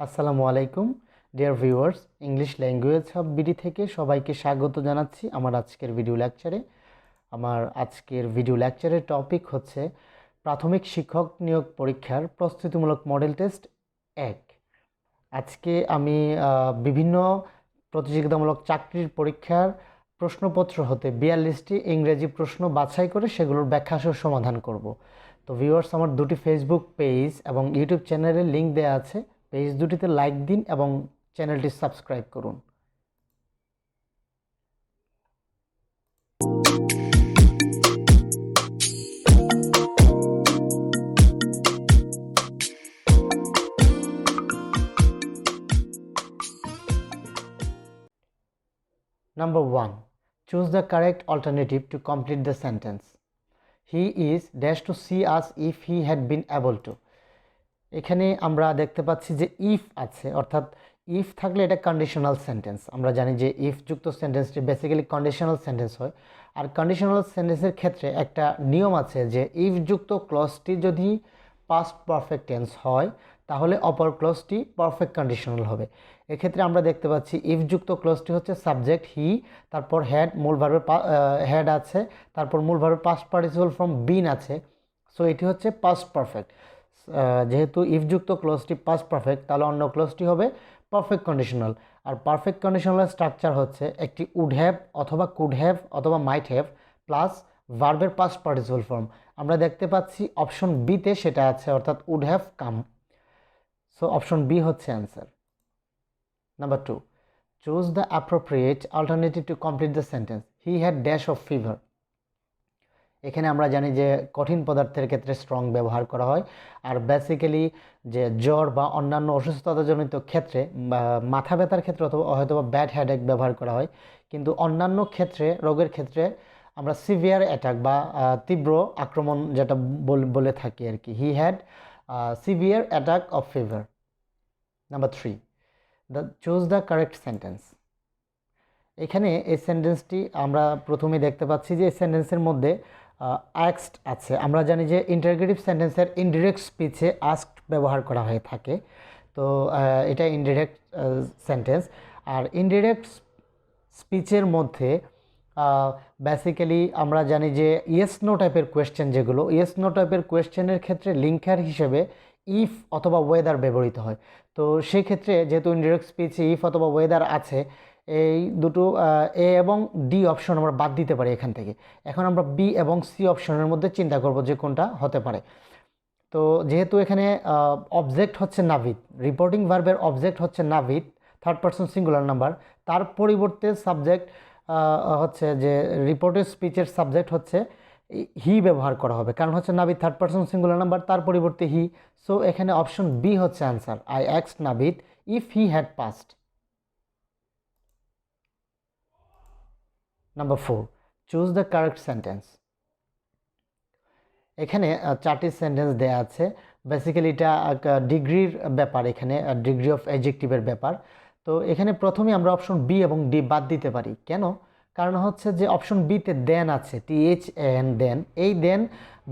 আসসালামু আলাইকুম dear viewers, English language hub BD থেকে সবাইকে স্বাগত জানাচ্ছি আমার আজকের ভিডিও লেকচারে। আমার আজকের ভিডিও লেকচারের টপিক হচ্ছে প্রাথমিক শিক্ষক নিয়োগ পরীক্ষার প্রস্তুতিমূলক মডেল টেস্ট 1। আজকে আমি বিভিন্ন প্রতিযোগিতামূলক চাকরির পরীক্ষার প্রশ্নপত্র হতে 42টি ইংরেজি প্রশ্ন বাছাই করে সেগুলোর ব্যাখ্যাসহ সমাধান করব। তো ভিউয়ার্স, আমার দুটি ফেসবুক পেজ এবং ইউটিউব চ্যানেলের লিঙ্ক দেওয়া আছে। পেজ দুটিতে লাইক দিন এবং চ্যানেলটি সাবস্ক্রাইব করুন। Number 1. Choose the correct alternative to complete the sentence. He is dash to see us if he had been able to. এখানে আমরা দেখতে পাচ্ছি যে ইফ আছে, অর্থাৎ ইফ থাকলে এটা কন্ডিশনাল সেন্টেন্স। আমরা জানি যে ইফ যুক্ত সেন্টেন্সটি বেসিক্যালি কন্ডিশনাল সেন্টেন্স হয়। আর কন্ডিশনাল সেন্টেন্সের ক্ষেত্রে একটা নিয়ম আছে যে ইফ যুক্ত ক্লজটি যদি পাস্ট পারফেক্ট টেন্স হয় তাহলে অপর ক্লজটি পারফেক্ট কন্ডিশনাল হবে। এক্ষেত্রে আমরা দেখতে পাচ্ছি ইফ যুক্ত ক্লজটি হচ্ছে সাবজেক্ট হি, তারপর হেড, মূল ভার্বের হেড আছে, তারপর মূল ভার্বের পাস্ট পার্টিসিপল ফর্ম বিন আছে। সো এটি হচ্ছে পাস্ট পারফেক্ট। যেহেতু ইফযুক্ত ক্লোজটি পাস্ট পারফেক্ট, তাহলে অন্য ক্লোজটি হবে পারফেক্ট কন্ডিশনাল। আর পারফেক্ট কন্ডিশনালের স্ট্রাকচার হচ্ছে একটি উড হ্যাভ অথবা কুড হ্যাভ অথবা মাইট হ্যাভ প্লাস ভার্বের পাস্ট পার্টিসিপল ফর্ম। আমরা দেখতে পাচ্ছি অপশন বিতে সেটা আছে, অর্থাৎ would have come. So option B হচ্ছে answer. Number 2. Choose the appropriate alternative to complete the sentence. He had dash of fever. এখানে আমরা জানি যে কঠিন পদার্থের ক্ষেত্রে স্ট্রং ব্যবহার করা হয়, আর বেসিক্যালি যে জ্বর বা অন্যান্য অসুস্থতাজনিত ক্ষেত্রে বা মাথা ব্যথার ক্ষেত্রে অথবা হয়তো বা ব্যাড হেডেক ব্যবহার করা হয়। কিন্তু অন্যান্য ক্ষেত্রে, রোগের ক্ষেত্রে আমরা সিভিয়ার অ্যাটাক বা তীব্র আক্রমণ যেটা বলে থাকি আর কি। He had severe attack of fever. Number 3. Choose the correct sentence. এখানে এই সেন্টেন্সটি আমরা প্রথমে দেখতে পাচ্ছি যে এই সেন্টেন্সের মধ্যে আস্কড আছে। আমরা জানি যে ইন্টারোগেটিভ সেন্টেন্সের ইনডিরেক্ট স্পিচে আস্কড ব্যবহার করা হয়ে থাকে। তো এটা ইনডিরেক্ট সেন্টেন্স। আর ইনডিরেক্ট স্পিচের মধ্যে বেসিক্যালি আমরা জানি যে ইয়েস নো টাইপের কোয়েশ্চেন, যেগুলো ইয়েস নো টাইপের কোয়েশ্চেনের ক্ষেত্রে লিঙ্কার হিসেবে ইফ অথবা ওয়েদার ব্যবহৃত হয়। তো সেই ক্ষেত্রে যেহেতু ইনডিরেক্ট স্পিচে ইফ অথবা ওয়েদার আছে, এই দুটো এ এবং ডি অপশন আমরা বাদ দিতে পারি এখান থেকে। এখন আমরা বি এবং সি অপশনের মধ্যে চিন্তা করব যে কোনটা হতে পারে। তো যেহেতু এখানে অবজেক্ট হচ্ছে নাভিদ, রিপোর্টিং ভার্বের অবজেক্ট হচ্ছে Navid, third person singular number, তার পরিবর্তে সাবজেক্ট হচ্ছে যে রিপোর্টেড স্পিচের সাবজেক্ট হচ্ছে হি ব্যবহার করা হবে, কারণ হচ্ছে Navid third person singular number, তার পরিবর্তে হি। সো এখানে অপশন বি হচ্ছে answer. I asked Navid if he had past. Number 4. Choose the correct sentence. এখানে 4টি সেন্টেন্স দেয়া আছে। বেসিক্যালি এটা ডিগ্রির ব্যাপার, এখানে ডিগ্রি অফ অ্যাডজেক্টিভের ব্যাপার। তো এখানে প্রথমে আমরা অপশন বি এবং ডি বাদ দিতে পারি। কেন? কারণ হচ্ছে যে অপশন বিতে দেন আছে, THAN, দেন। এই দেন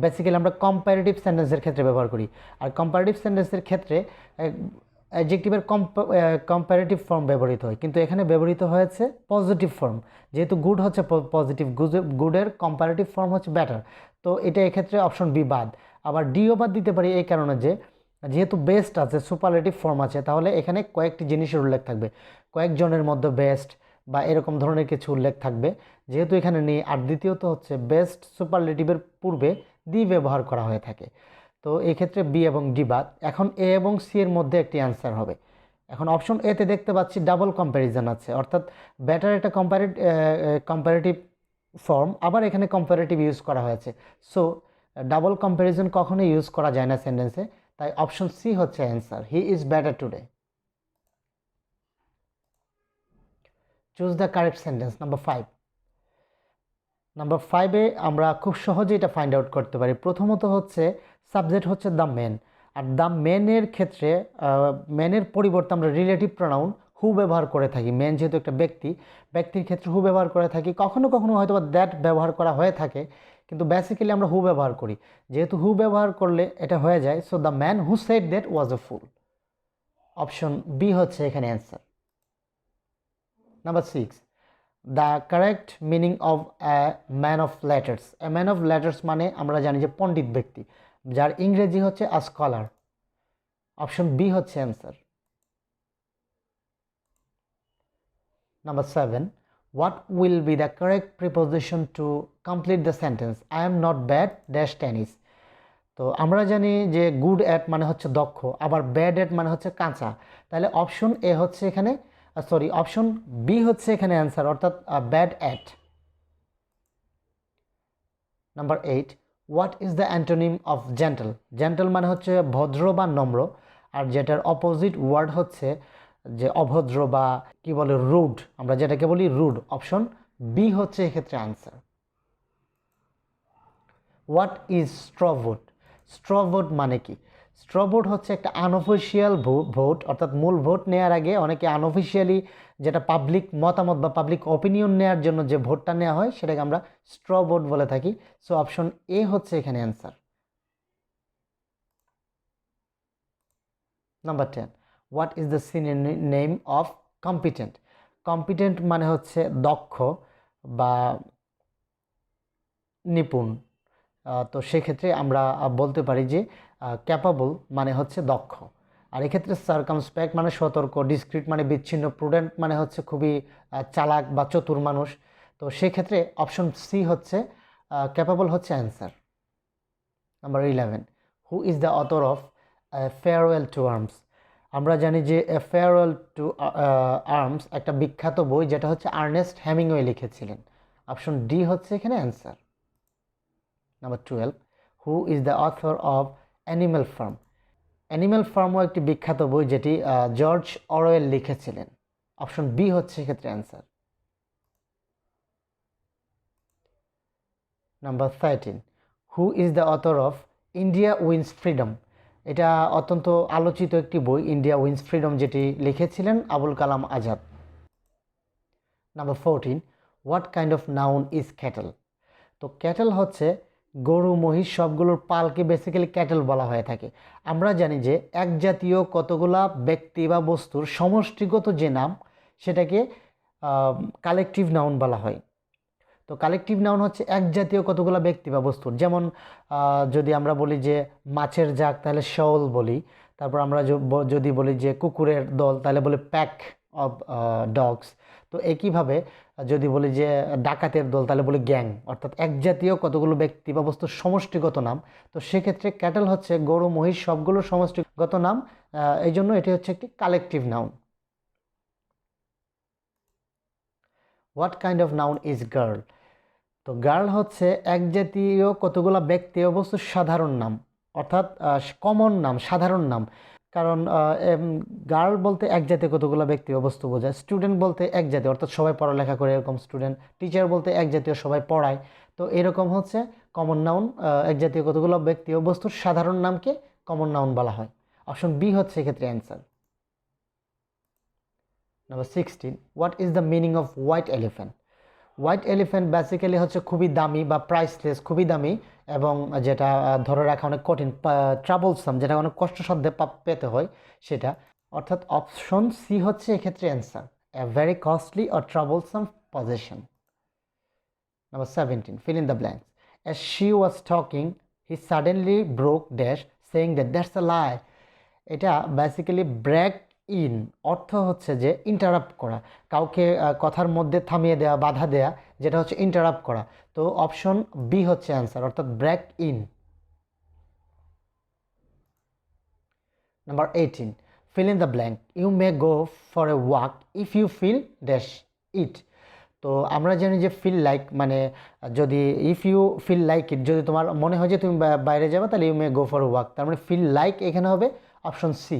বেসিক্যালি আমরা কম্পারেটিভ সেন্টেন্সের ক্ষেত্রে ব্যবহার করি। আর কম্পারেটিভ সেন্টেন্সের ক্ষেত্রে অ্যাডজেক্টিভের কম্পারেটিভ ফর্ম ব্যবহৃত হয়, কিন্তু এখানে ব্যবহৃত হয়েছে পজিটিভ ফর্ম। যেহেতু গুড হচ্ছে পজিটিভ, গুডের কম্পারেটিভ ফর্ম হচ্ছে বেটার। তো এটা এক্ষেত্রে অপশন বি বাদ। আবার ডিও বাদ দিতে পারি এই কারণে যে যেহেতু বেস্ট আছে, সুপারলেটিভ ফর্ম আছে, তাহলে এখানে কয়েকটি জিনিসের উল্লেখ থাকবে, কয়েকজনের মধ্যে বেস্ট বা এরকম ধরনের কিছু উল্লেখ থাকবে, যেহেতু এখানে নেই। আর দ্বিতীয়ত হচ্ছে বেস্ট সুপারলেটিভের পূর্বে দি ব্যবহার করা হয়ে থাকে। তো এই ক্ষেত্রে বি এবং ডি বাদ। এখন এ এবং সি এর মধ্যে একটি অ্যান্সার হবে। এখন অপশন এতে দেখতে পাচ্ছি ডাবল কম্প্যারিজন আছে, অর্থাৎ বেটার একটা কম্পারেটিভ ফর্ম, আবার এখানে কম্পারেটিভ ইউজ করা হয়েছে। সো ডাবল কম্প্যারিজন কখনোই ইউজ করা যায় না সেন্টেন্সে, তাই অপশন সি হচ্ছে answer. He is better today. Choose the correct sentence. Number 5. Number 5-এ আমরা খুব সহজে এটা ফাইন্ড আউট করতে পারি। প্রথমত হচ্ছে সাবজেক্ট হচ্ছে দ্য মেন, আর দ্য মেনের ক্ষেত্রে মেনের পরিবর্তে আমরা রিলেটিভ প্রোনাউন হু ব্যবহার করে থাকি। মেন যেহেতু একটা ব্যক্তির ক্ষেত্রে হু ব্যবহার করে থাকি, কখনো কখনো হয়তো বা দ্যাট ব্যবহার করা হয়ে থাকে, কিন্তু বেসিক্যালি আমরা হু ব্যবহার করি। যেহেতু হু ব্যবহার করলে এটা হয়ে যায়, so the man who said that was a fool. Option B হচ্ছে এখানে answer. Number 6, the correct meaning of a man of letters. A man of letters মানে আমরা জানি যে পণ্ডিত ব্যক্তি, যার ইংরেজি হচ্ছে আ স্কলার। অপশন বি হচ্ছে answer. Number 7, what will be the correct preposition to complete the sentence? I am not bad dash tennis. তো আমরা জানি যে গুড অ্যাট মানে হচ্ছে দক্ষ, আবার ব্যাড অ্যাট মানে হচ্ছে কাঁচা। তাহলে অপশন এ হচ্ছে এখানে, সরি, অপশন বি হচ্ছে এখানে অ্যান্সার, অর্থাৎ bad at. Number 8, what is the antonym of gentle? Gentle মানে হচ্ছে ভদ্র বা নম্র, আর যেটার অপোজিট ওয়ার্ড হচ্ছে যে অভদ্র বা কি বলে রুড, আমরা যেটাকে বলি রুড। অপশন বি হচ্ছে এক্ষেত্রে answer. What is straw vote? Straw vote মানে কি? স্ট্র ভোট হচ্ছে একটা আনঅফিসিয়াল ভোট, অর্থাৎ মূল ভোট নেওয়ার আগে অনেকে আনঅফিসিয়ালি, যেটা পাবলিক মতামত বা পাবলিক অপিনিয়ন নেওয়ার জন্য যে ভোটটা নেওয়া হয় সেটাকে আমরা স্ট্র ভোট বলে থাকি। সো অপশন এ হচ্ছে এখানে answer. Number 10, what is the synonym of competent? Competent মানে হচ্ছে দক্ষ বা নিপুণ। তো সেক্ষেত্রে আমরা বলতে পারি যে ক্যাপাবল মানে হচ্ছে দক্ষ। আর এক্ষেত্রে সার্কামস্পেক্ট মানে সতর্ক, ডিসক্রিট মানে বিচ্ছিন্ন, প্রুডেন্ট মানে হচ্ছে খুবই চালাক বা চতুর মানুষ। তো সেক্ষেত্রে অপশন সি হচ্ছে ক্যাপাবল হচ্ছে answer. Number 11, who is the author of farewell to arms? আমরা জানি যে ফেয়ারওয়েল টু আর্মস একটা বিখ্যাত বই, যেটা হচ্ছে আর্নেস্ট হেমিংওয়ে লিখেছিলেন। অপশন ডি হচ্ছে এখানে answer. Number 12, who is the author of Animal Farm? Animal ফার্মও একটি বিখ্যাত বই, যেটি জর্জ অরওয়েল লিখেছিলেন। অপশন বি হচ্ছে এক্ষেত্রে answer. Number 13, who is the author of India wins freedom? এটা অত্যন্ত আলোচিত একটি বই, ইন্ডিয়া উইন্স ফ্রিডম, যেটি লিখেছিলেন Abul Kalam Azad. Number 14, what kind of noun is cattle? তো ক্যাটেল হচ্ছে গরু মহিষ সবগুলোর পালকে বেসিক্যালি ক্যাটেল বলা হয়ে থাকে। আমরা জানি যে এক জাতীয় কতগুলা ব্যক্তি বা বস্তুর সমষ্টিগত যে নাম, সেটাকে কালেকটিভ নাউন বলা হয়। তো কালেকটিভ নাউন হচ্ছে এক জাতীয় কতগুলো ব্যক্তি বা বস্তুর, যেমন যদি আমরা বলি যে মাছের জাক, তাহলে শোল বলি। তারপর আমরা যদি বলি যে কুকুরের দল, তাহলে বলি প্যাক অফ ডগস। তো একইভাবে যদি বলি যে ডাকাতের দল, তাহলে বলি গ্যাং, অর্থাৎ এক জাতীয় কতগুলো ব্যক্তি বা বস্তুর সমষ্টিগত নাম। তো সেক্ষেত্রে ক্যাটেল হচ্ছে গরু মহিষ সবগুলোর সমষ্টিগত নাম, এই জন্য এটি হচ্ছে একটি collective noun. What kind of noun is girl? তো গার্ল হচ্ছে এক জাতীয় কতগুলো ব্যক্তি ও বস্তুর সাধারণ নাম, অর্থাৎ কমন নাম, সাধারণ নাম। কারণ গার্ল বলতে এক জাতীয় কতগুলো ব্যক্তি ও বস্তু বোঝায়। স্টুডেন্ট বলতে এক জাতীয়, অর্থাৎ সবাই পড়ালেখা করে এরকম স্টুডেন্ট। টিচার বলতে এক জাতীয়, সবাই পড়ায়। তো এরকম হচ্ছে কমন নাউন, এক জাতীয় কতগুলো ব্যক্তি ও বস্তুর সাধারণ নামকে কমন নাউন বলা হয়। অপশন বি হচ্ছে এক্ষেত্রে answer. Number 16, what is the meaning off white elephant? White elephant basically হচ্ছে খুবই দামি বা প্রাইসলেস, খুবই দামি, এবং যেটা ধরে রাখা অনেক কঠিন, ট্রাবলসাম, যেটা অনেক কষ্টসাধ্যে পেতে হয় সেটা। অর্থাৎ অপশন সি হচ্ছে এক্ষেত্রে answer, a very costly or troublesome possession. Number 17, fill in the blanks. As she was talking, he suddenly broke dash, saying that that's a lie. এটা বেসিক্যালি ব্রেক ইন অর্থ হচ্ছে যে ইন্টারাপ্ট করা, কাউকে কথার মধ্যে থামিয়ে দেওয়া, বাধা দেয়া, যেটা হচ্ছে ইন্টারাপ্ট করা। তো অপশন বি হচ্ছে অ্যান্সার, অর্থাৎ break in. Number 18, fill in the blank. You may go for a walk if you feel dash it. তো আমরা জানি যে ফিল লাইক মানে, যদি if you feel like it, যদি তোমার মনে হয় যে তুমি বাইরে যাবে, তাহলে you may go for walk, তার মানে ফিল লাইক এখানে হবে option C.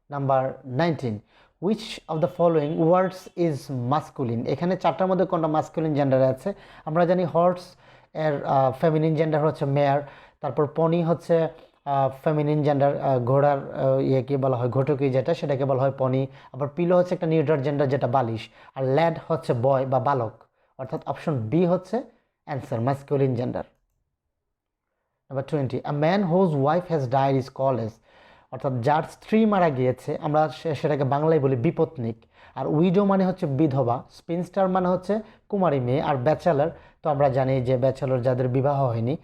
Number 19, which of the following words is masculine? এখানে চারটার মধ্যে কোনটা মাস্কুলিন জেন্ডারে আছে? আমরা জানি হর্স এর ফেমিনিন জেন্ডার হচ্ছে মেয়ার, তারপর পনি হচ্ছে ফেমিনিন জেন্ডার, ঘোড়ার কি বলা হয়, ঘটকি যেটা, সেটাকে বলা হয় পনি। আবার পিলো হচ্ছে একটা নিউট্রাল জেন্ডার, যেটা বালিশ। আর ল্যাড হচ্ছে বয় বা বালক, অর্থাৎ অপশন বি হচ্ছে answer, masculine gender. Number 20, a man whose wife has died is called as, অর্থাৎ যার স্ত্রী মারা গিয়েছে আমরা সেটাকে বাংলায় বলি বিপত্নিক। আর উইডো মানে হচ্ছে বিধবা, স্পিনস্টার মানে হচ্ছে কুমারী মেয়ে, আর ব্যাচেলর তো আমরা জানি যে ব্যাচেলর যাদের বিবাহ হয়নি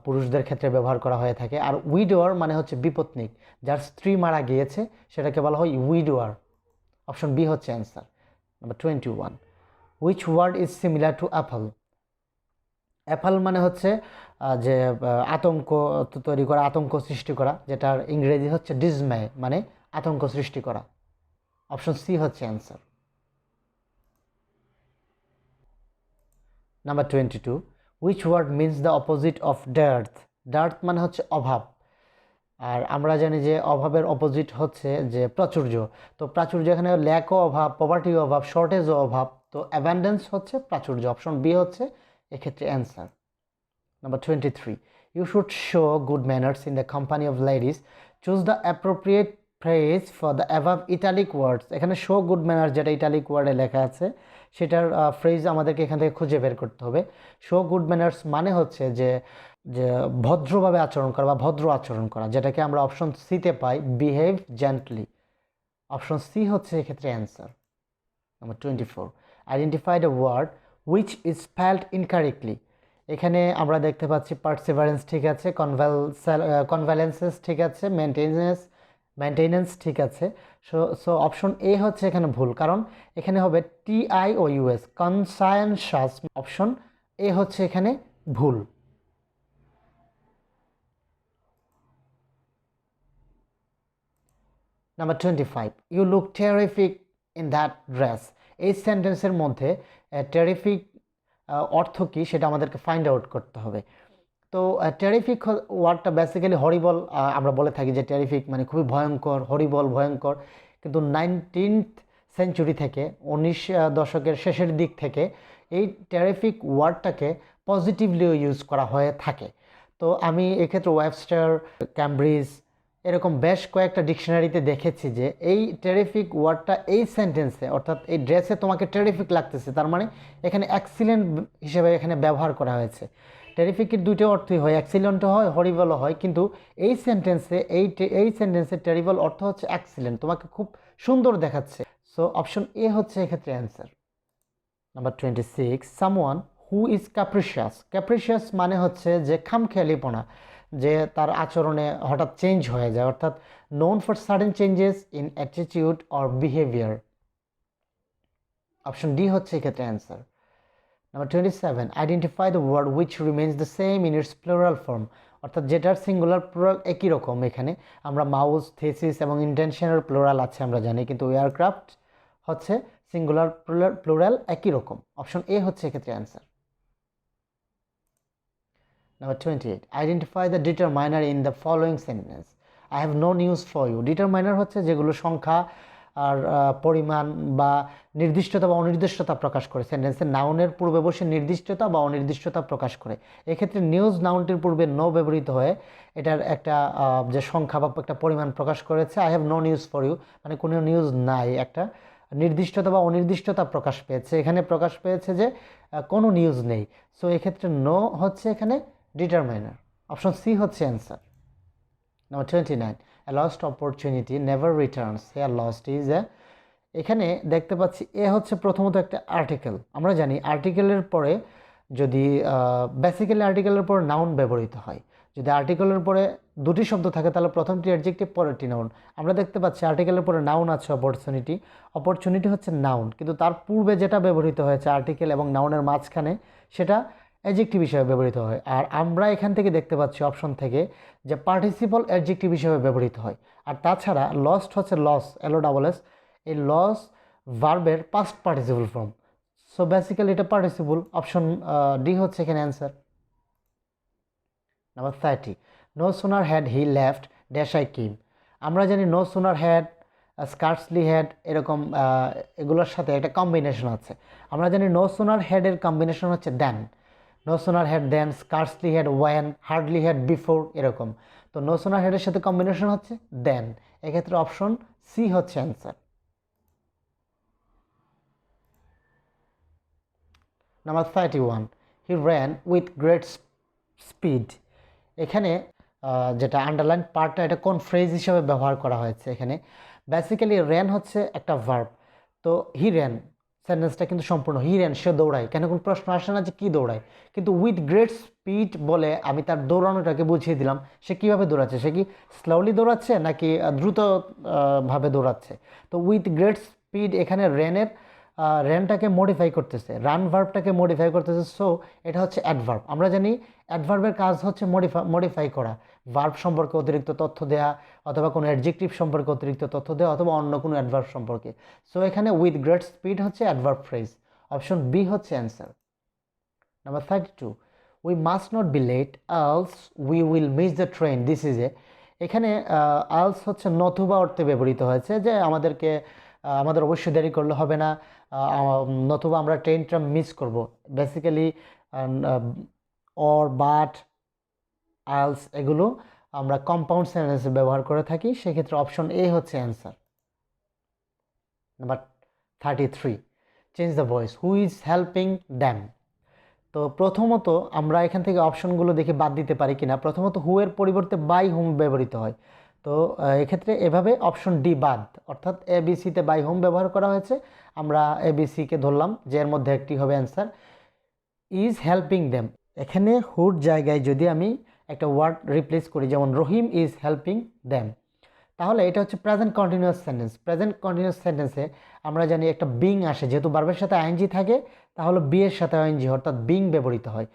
পুরুষদের ক্ষেত্রে ব্যবহার করা হয়ে থাকে। আর উইডোয়ার মানে হচ্ছে বিপত্নিক, যার স্ত্রী মারা গিয়েছে সেটাকে বলা হয় উইডোয়ার। অপশন বি হচ্ছে answer. Number 21, which word is similar to apple. Apple মানে হচ্ছে যে আতঙ্ক তৈরি করা, আতঙ্ক সৃষ্টি করা, যেটার ইংরেজি হচ্ছে ডিজমে, মানে আতঙ্ক সৃষ্টি করা। অপশন সি হচ্ছে answer. Number 22, which word means the opposite of dearth. Dearth মানে হচ্ছে অভাব, আর আমরা জানি যে অভাবের অপোজিট হচ্ছে যে প্রাচুর্য। তো প্রাচুর্য এখানে ল্যাকও অভাব, পভার্টিও অভাব, শর্টেজও অভাব, তো অ্যাবান্ডেন্স হচ্ছে প্রাচুর্য। অপশন বি হচ্ছে এক্ষেত্রে answer. Number 23. You should show good manners in the company of ladies. Choose the appropriate phrase for the above italic words. এখানে show good manners যেটা ইটালিক ওয়ার্ডে লেখা আছে সেটার ফ্রেজ আমাদেরকে এখান থেকে খুঁজে বের করতে হবে। show good manners মানে হচ্ছে যে যে ভদ্রভাবে আচরণ করা বা ভদ্র আচরণ করা, যেটাকে আমরা অপশন সিতে পাই behave gently. অপশন সি হচ্ছে এক্ষেত্রে answer. Number 24, identify the word which is spelled incorrectly. এখানে আমরা দেখতে পাচ্ছি পার্সিভারেন্স ঠিক আছে, কনভ্যালেন্সেস ঠিক আছে, মেনটেনেন্স ঠিক আছে। সো অপশন এ হচ্ছে এখানে ভুল, কারণ এখানে হবে TIOUS, কনসায়েন্সাস। অপশন এ হচ্ছে এখানে ভুল। Number 25, you look terrific in that dress. এই সেন্টেন্সের মধ্যে টেরিফিক অর্থ কী সেটা আমাদেরকে ফাইন্ড আউট করতে হবে। তো টেরিফিক ওয়ার্ডটা বেসিক্যালি হরিবল, আমরা বলে থাকি যে টেরিফিক মানে খুবই ভয়ঙ্কর, হরিবল ভয়ঙ্কর। কিন্তু 19th সেঞ্চুরি থেকে 19 দশকের শেষের দিক থেকে এই টেরিফিক ওয়ার্ডটাকে পজিটিভলিও ইউজ করা হয়ে থাকে। তো আমি এক্ষেত্রে ওয়েবস্টার, ক্যামব্রিজ এরকম বেশ কয়েকটা ডিকশনারিতে দেখেছি যে এই টেরিফিক ওয়ার্ডটা এই সেন্টেন্সে, অর্থাৎ এই ড্রেসে তোমাকে টেরিফিক লাগতেছে, তার মানে এখানে এক্সিলেন্ট হিসেবে এখানে ব্যবহার করা হয়েছে। টেরিফিকের দুটো অর্থই হয়, এক্সিলেন্টও হয়, হরিবলও হয়, কিন্তু এই সেন্টেন্সে এই সেন্টেন্সে টেরিবল অর্থ হচ্ছে এক্সিলেন্ট, তোমাকে খুব সুন্দর দেখাচ্ছে। সো অপশন এ হচ্ছে এক্ষেত্রে answer. Number 26, someone who is capricious. Capricious মানে হচ্ছে যে খামখেয়ালিপনা, যে তার আচরণে হঠাৎ চেঞ্জ হয়ে যায়, অর্থাৎ known for sudden changes in attitude or behaviour. Option D হচ্ছে এক্ষেত্রে answer. Number 27, identify the word which remains the same in its plural form. অর্থাৎ যেটার সিঙ্গুলার প্লুরাল একই রকম। এখানে আমরা মাউস, থেসিস এবং ইন্টেনশনের প্লুরাল আছে আমরা জানি, কিন্তু এয়ারক্রাফট হচ্ছে সিঙ্গুলার প্লুরাল একই রকম। অপশন এ হচ্ছে এক্ষেত্রে answer. Number 28, identify the determiner in the following sentence. I have no news for you. Determiner হচ্ছে যেগুলো সংখ্যা আর পরিমাণ বা নির্দিষ্টতা বা অনির্দিষ্টতা প্রকাশ করে। সেন্টেন্সের নাউনের পূর্বে বসে নির্দিষ্টতা বা অনির্দিষ্টতা প্রকাশ করে। এক্ষেত্রে নিউজ নাউনটির পূর্বে নো ব্যবহৃত হয়ে এটার একটা যে সংখ্যা বা একটা পরিমাণ প্রকাশ করেছে। I have no news for you মানে কোনো নিউজ নাই, একটা নির্দিষ্টতা বা অনির্দিষ্টতা প্রকাশ পেয়েছে। এখানে প্রকাশ পেয়েছে যে কোনো নিউজ নেই। সো এক্ষেত্রে নো হচ্ছে এখানে ডিটারমাইনার। অপশন সি হচ্ছে answer. Number 29, a lost opportunity never returns. Here lost is a, এখানে দেখতে পাচ্ছি এ হচ্ছে প্রথমত একটা আর্টিকেল। আমরা জানি আর্টিকেলের পরে যদি বেসিক্যালি আর্টিকেলের পর নাউন ব্যবহৃত হয়। যদি আর্টিকেলের পরে দুটি শব্দ থাকে তাহলে প্রথমটি অ্যাডজেক্টিভ, পরেরটি নাউন। আমরা দেখতে পাচ্ছি আর্টিকেলের পরে নাউন আছে অপরচুনিটি, অপরচুনিটি হচ্ছে নাউন, কিন্তু তার পূর্বে যেটা ব্যবহৃত হয়েছে আর্টিকেল এবং নাউনের মাঝখানে সেটা অ্যাডজেক্টিভ হিসেবে ব্যবহৃত হয়। আর আমরা এখান থেকে দেখতে পাচ্ছি অপশন থেকে যে পার্টিসিপল অ্যাডজেক্টিভ হিসেবে ব্যবহৃত হয়। আর তাছাড়া লস্ট হচ্ছে লস, LOSS, এই লস ভার্বের past participle form. So basically এটা পার্টিসিপল। অপশন ডি হচ্ছে এখানে answer. Number 30, no sooner had he left dash I came. আমরা জানি no sooner had, scarcely had, এরকম এগুলোর সাথে একটা কম্বিনেশন আছে। আমরা জানি নো সুনার হ্যাডের কম্বিনেশন হচ্ছে than, no sooner had than, scarcely had when, hardly had before, এরকম। তো নো সুনার হ্যাডের সাথে কম্বিনেশন হচ্ছে দেন। এক্ষেত্রে অপশন সি হচ্ছে answer. Number 31, he ran with great speed. এখানে যেটা আন্ডারলাইন পার্টটা এটা কোন ফ্রেজ হিসেবে ব্যবহার করা হয়েছে এখানে বেসিক্যালি র্যান হচ্ছে একটা ভার্ব তো হি র্যান সেন্টেন্সটা কিন্তু সম্পূর্ণ হি র্যান সে দৌড়ায় কেন কোনো প্রশ্ন আসে না যে কী দৌড়ায় কিন্তু উইথ গ্রেট স্পিড বলে আমি তার দৌড়ানোটাকে বুঝিয়ে দিলাম সে কীভাবে দৌড়াচ্ছে সে কি স্লোলি দৌড়াচ্ছে নাকি দ্রুত ভাবে দৌড়াচ্ছে তো উইথ গ্রেট স্পিড এখানে র্যানটাকে মডিফাই করতেছে রান ভার্বটাকে মডিফাই করতেছে সো এটা হচ্ছে অ্যাডভার্ব আমরা জানি অ্যাডভার্বের কাজ হচ্ছে মডিফাই করা ভার্ব সম্পর্কে অতিরিক্ত তথ্য দেওয়া অথবা কোনো অ্যাডজেক্টিভ সম্পর্কে অতিরিক্ত তথ্য দেওয়া অথবা অন্য কোনো অ্যাডভার্ব সম্পর্কে সো এখানে উইথ গ্রেট স্পিড হচ্ছে অ্যাডভার্ব ফ্রেজ অপশন বি হচ্ছে answer number 32 we must not be late else we will miss the train this is a এখানে আলস হচ্ছে নতুবা অর্থে ব্যবহৃত হয়েছে যে আমাদের অবশ্যই দেরি করলে হবে না নতুবা আমরা ট্রেনটা মিস করব বেসিক্যালি অর বাট আলস এগুলো আমরা কম্পাউন্ড সেন্টেন্সে ব্যবহার করে থাকি সেক্ষেত্রে অপশন এ হচ্ছে answer number 33 change the voice who is helping them তো প্রথমত আমরা এখান থেকে অপশনগুলো দেখে বাদ দিতে পারি কিনা প্রথমত হু এর পরিবর্তে বাই হুম ব্যবহৃত হয় তো এক্ষেত্রে এভাবে অপশন ডি বাদ অর্থাৎ এবিসিতে বাই হোম ব্যবহার করা হয়েছে আমরা এবিসিকে ধরলাম যে এর মধ্যে একটি হবে অ্যান্সার ইজ হেল্পিং দেম এখানে হুর জায়গায় যদি আমি একটা ওয়ার্ড রিপ্লেস করি যেমন রহিম ইজ হেল্পিং দেম তাহলে এটা হচ্ছে present continuous sentence present continuous সেন্টেন্সে আমরা জানি একটা বিং আসে যেহেতু ভার্বের সাথে আইএনজি থাকে তাহলে বি এর সাথে আইএনজি অর্থাৎ বিং ব্যবহৃত হয়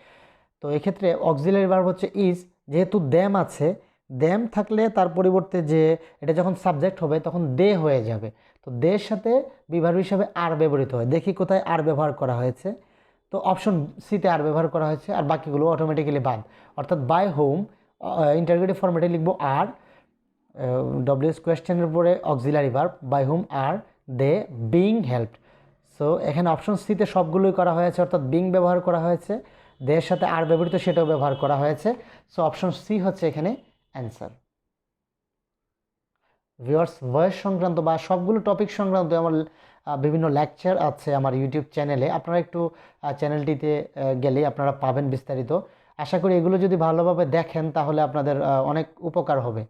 তো এক্ষেত্রে অক্সিলারি ভার্ব হচ্ছে ইজ যেহেতু দ্যাম আছে দ্যাম থাকলে তার পরিবর্তে যে এটা যখন সাবজেক্ট হবে তখন দে হয়ে যাবে তো দের সাথে বিভার্ব হিসাবে আর ব্যবহৃত হয় দেখি কোথায় আর ব্যবহার করা হয়েছে তো অপশন সিতে আর ব্যবহার করা হয়েছে আর বাকিগুলো অটোমেটিক্যালি বাদ অর্থাৎ বাই হোম ইন্টারগেটিভ ফর্মেটে লিখবো আর ডব্লিউএস কোয়েশ্চেনের উপরে auxiliary verb by whom are they being helped so এখানে অপশন সিতে সবগুলোই করা হয়েছে অর্থাৎ বিং ব্যবহার করা হয়েছে দের সাথে আর ব্যবহৃত সেটাও ব্যবহার করা হয়েছে সো অপশন সি হচ্ছে এখানে অ্যান্সার ভিউয়ার্স ভয়েস সংক্রান্ত বা সবগুলো টপিক সংক্রান্ত আমার বিভিন্ন লেকচার আছে আমার ইউটিউব চ্যানেলে আপনারা একটু চ্যানেলটিতে গেলে আপনারা পাবেন বিস্তারিত আশা করি এগুলো যদি ভালোভাবে দেখেন তাহলে আপনাদের অনেক উপকার হবে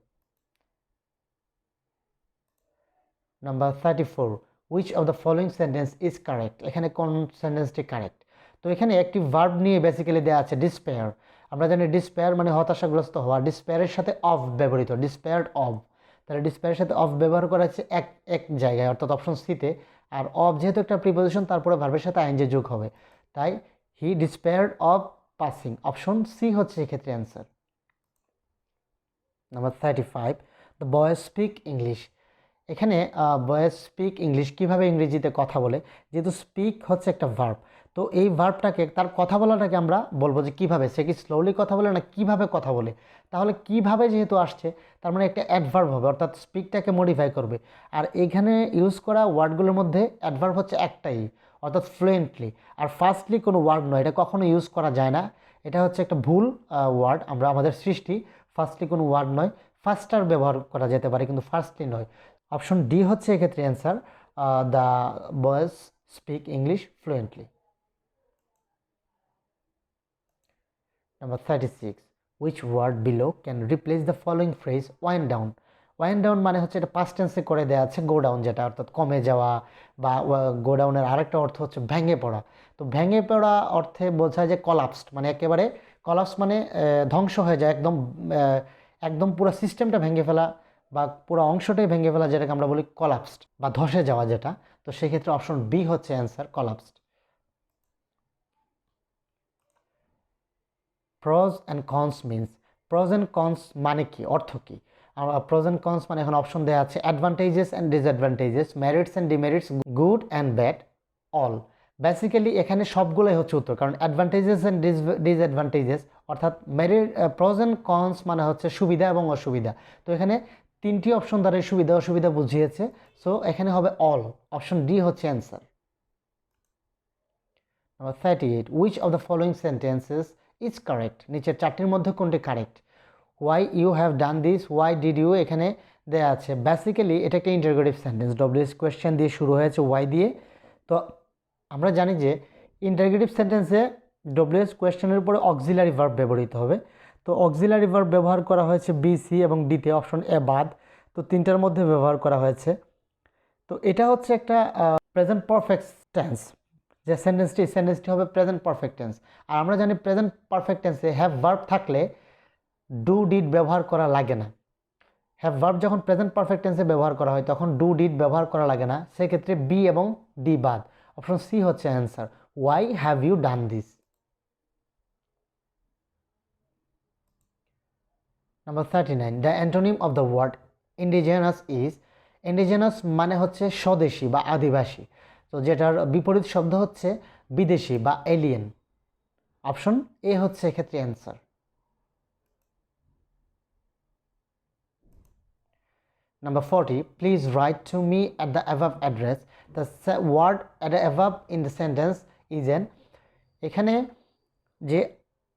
number 34 which of the following sentence is correct এখানে কোন সেন্টেন্সটি কারেক্ট তো এখানে একটি ভার্ব নিয়ে বেসিক্যালি দেওয়া আছে ডিসপেয়ার আমরা জানি ডিসপেয়ার মানে হতাশাগ্রস্ত হওয়া ডিসপেয়ারের সাথে অফ ব্যবহৃত ডিসপেয়ার্ড অফ তাহলে ডিসপেয়ারের সাথে অফ ব্যবহার করা হচ্ছে এক জায়গায় অর্থাৎ অপশন সিতে আর অফ যেহেতু একটা প্রিপোজিশন তারপরে ভার্বের সাথে আইএনজি যোগ হবে তাই হি ডিসপেয়ার্ড অফ পাসিং অপশন সি হচ্ছে এক্ষেত্রে answer number 35 the boys speak English এখানে বয়েজ স্পিক ইংলিশ কীভাবে ইংরেজিতে কথা বলে যেহেতু স্পিক হচ্ছে একটা ভার্ব তো এই ভার্বটাকে তার কথা বলাটাকে আমরা বলবো যে কীভাবে সে কি স্লোলি কথা বলে না কীভাবে কথা বলে তাহলে কীভাবে যেহেতু আসছে তার মানে একটা অ্যাডভার্ব হবে অর্থাৎ স্পিকটাকে মডিফাই করবে আর এখানে ইউজ করা ওয়ার্ডগুলোর মধ্যে অ্যাডভার্ব হচ্ছে একটাই অর্থাৎ ফ্লুয়েন্টলি আর ফার্স্টলি কোনো ওয়ার্ড নয় এটা কখনো ইউজ করা যায় না এটা হচ্ছে একটা ভুল ওয়ার্ড আমরা আমাদের সৃষ্টি ফার্স্টলি কোনো ওয়ার্ড নয় ফার্স্টার ব্যবহার করা যেতে পারে কিন্তু ফার্স্টলি নয় অপশন ডি হচ্ছে এক্ষেত্রে answer the boys speak English fluently number 36 which word below can replace the following phrase wind down wind down মানে হচ্ছে এটা পাস্ট টেন্সে করে দেওয়া আছে গো ডাউন যেটা অর্থাৎ কমে যাওয়া বা গো ডাউনের আরেকটা অর্থ হচ্ছে ভেঙে পড়া তো ভেঙে পড়া অর্থে বোঝায় যে কলাপসড মানে একেবারে কলাপস মানে ধ্বংস হয়ে যায় একদম পুরো সিস্টেমটা ভেঙে ফেলা বা পুরো অংশটাই ভেঙে ফেলা যেটাকে আমরা বলি কলাপসড বা ধসে যাওয়া যেটা তো সেক্ষেত্রে অপশন বি হচ্ছে answer collapsed pros and cons means pros and cons মানে কি অর্থ কী প্রজ অ্যান্ড কনস মানে এখন অপশন দেওয়া আছে advantages and disadvantages merits and demerits good and bad all basically এখানে সবগুলোই হচ্ছে উত্তর কারণ অ্যাডভান্টেজেস অ্যান্ড ডিসঅ্যাডভান্টেজেস অর্থাৎ প্রজ অ্যান্ড কনস মানে হচ্ছে সুবিধা এবং অসুবিধা তো এখানে তিনটি অপশন দ্বারা সুবিধা অসুবিধা বুঝিয়েছে সো এখানে হবে অল অপশন ডি হচ্ছে answer number 38 which of the following sentences is correct নিচের চারটির মধ্যে কোনটি correct why you have done this why did you এখানে দেওয়া আছে বেসিক্যালি এটা একটা ইন্টারোগেটিভ সেন্টেন্স ডব্লিউএস কোয়েশ্চেন দিয়ে শুরু হয়েছে ওয়াই দিয়ে তো আমরা জানি যে ইন্টারোগেটিভ সেন্টেন্সে ডব্লিউএস কোয়েশ্চেনের উপরে অক্সিলারি ভার্ব ব্যবহৃত হবে তো অক্সিলারি ভার্ব ব্যবহার করা হয়েছে বি, সি এবং ডিতে, অপশন এ বাদ। তো তিনটার মধ্যে ব্যবহার করা হয়েছে। তো এটা হচ্ছে একটা প্রেজেন্ট পারফেক্ট টেন্স, যে সেন্টেন্সটি হবে প্রেজেন্ট পারফেক্ট টেন্স। আর আমরা জানি প্রেজেন্ট পারফেক্ট টেন্সে হ্যাভ ভার্ব থাকলে ডু ডিড ব্যবহার করা লাগে না। হ্যাভ ভার্ব যখন প্রেজেন্ট পারফেক্ট টেন্সে ব্যবহার করা হয় তখন ডু ডিড ব্যবহার করা লাগে না, সেক্ষেত্রে বি এবং ডি বাদ। অপশন সি হচ্ছে answer. Why have you done this. Number 39, the antonym of the word indigenous is. Indigenous মানে হচ্ছে স্বদেশী বা আদিবাসী, তো যেটার বিপরীত শব্দ হচ্ছে বিদেশি বা এলিয়েন। অপশন এ হচ্ছে এক্ষেত্রে answer. Number 40, please write to me at the above address. The word at the above in the sentence is an, এখানে যে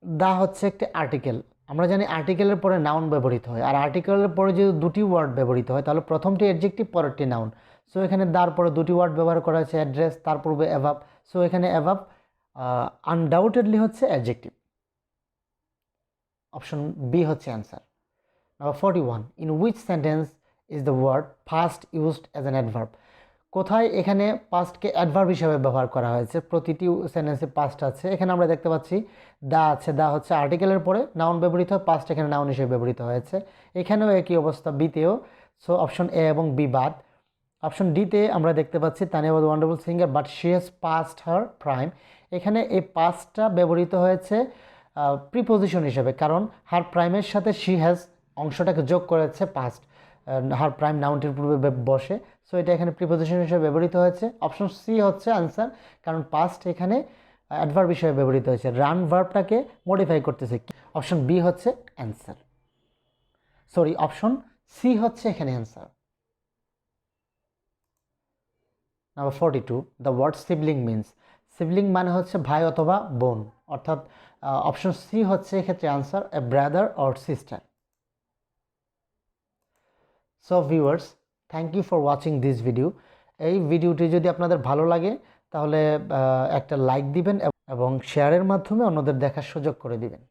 দা হচ্ছে একটি আর্টিকেল। আমরা জানি আর্টিকেলের পরে নাউন ব্যবহৃত হয়, আর আর্টিকেলের পরে যদি দুটি ওয়ার্ড ব্যবহৃত হয় তাহলে প্রথমটি অ্যাডজেক্টিভ, পরেরটি নাউন। সো এখানে দার পরে দুটি ওয়ার্ড ব্যবহার করা হয়েছে, অ্যাড্রেস, তার পূর্বে অ্যাভাব। সো এখানে অ্যাভাব আনডাউটেডলি হচ্ছে অ্যাডজেক্টিভ। অপশন বি হচ্ছে answer. Number 41, in which sentence is the word past used as an adverb? কোথায় এখানে পাস্টকে অ্যাডভার্ব হিসেবে ব্যবহার করা হয়েছে? প্রতিটি সেন্টেন্সে পাস্ট আছে। এখানে আমরা দেখতে পাচ্ছি দা আছে, দা হচ্ছে আর্টিকেলের পরে নাউন ব্যবহৃত হয়, পাস্ট এখানে নাউন হিসেবে ব্যবহৃত হয়েছে। এখানেও একই অবস্থা, বিতেও। সো অপশন এ এবং বি বাদ। অপশন ডিতে আমরা দেখতে পাচ্ছি তানিয়া ওয়াজ wonderful singer but she has past her prime. এখানে এই পাস্টটা ব্যবহৃত হয়েছে প্রিপোজিশন হিসেবে, কারণ হার প্রাইমের সাথে শি হ্যাজ অংশটাকে যোগ করেছে পাস্ট, হার প্রাইম নাউনটির পূর্বে বসে। সো এটা এখানে প্রিপোজিশন হিসেবে ব্যবহৃত হয়েছে। অপশন সি হচ্ছে আনসার, কারণ পাস্ট এখানে অ্যাডভার্ব হিসেবে ব্যবহৃত হয়েছে, রান ভার্বটাকে মডিফাই করতেছে। অপশন বি হচ্ছে অ্যান্সার, সরি অপশন সি হচ্ছে এখানে answer. Number 42, the word sibling means. Sibling মানে হচ্ছে ভাই অথবা বোন, অর্থাৎ অপশন সি হচ্ছে এক্ষেত্রে answer, a brother or sister. So viewers, thank you for watching this video. এই ভিডিওটি যদি আপনাদের ভালো লাগে তাহলে একটা লাইক দিবেন এবং শেয়ারের মাধ্যমে অন্যদের দেখার সুযোগ করে দিবেন।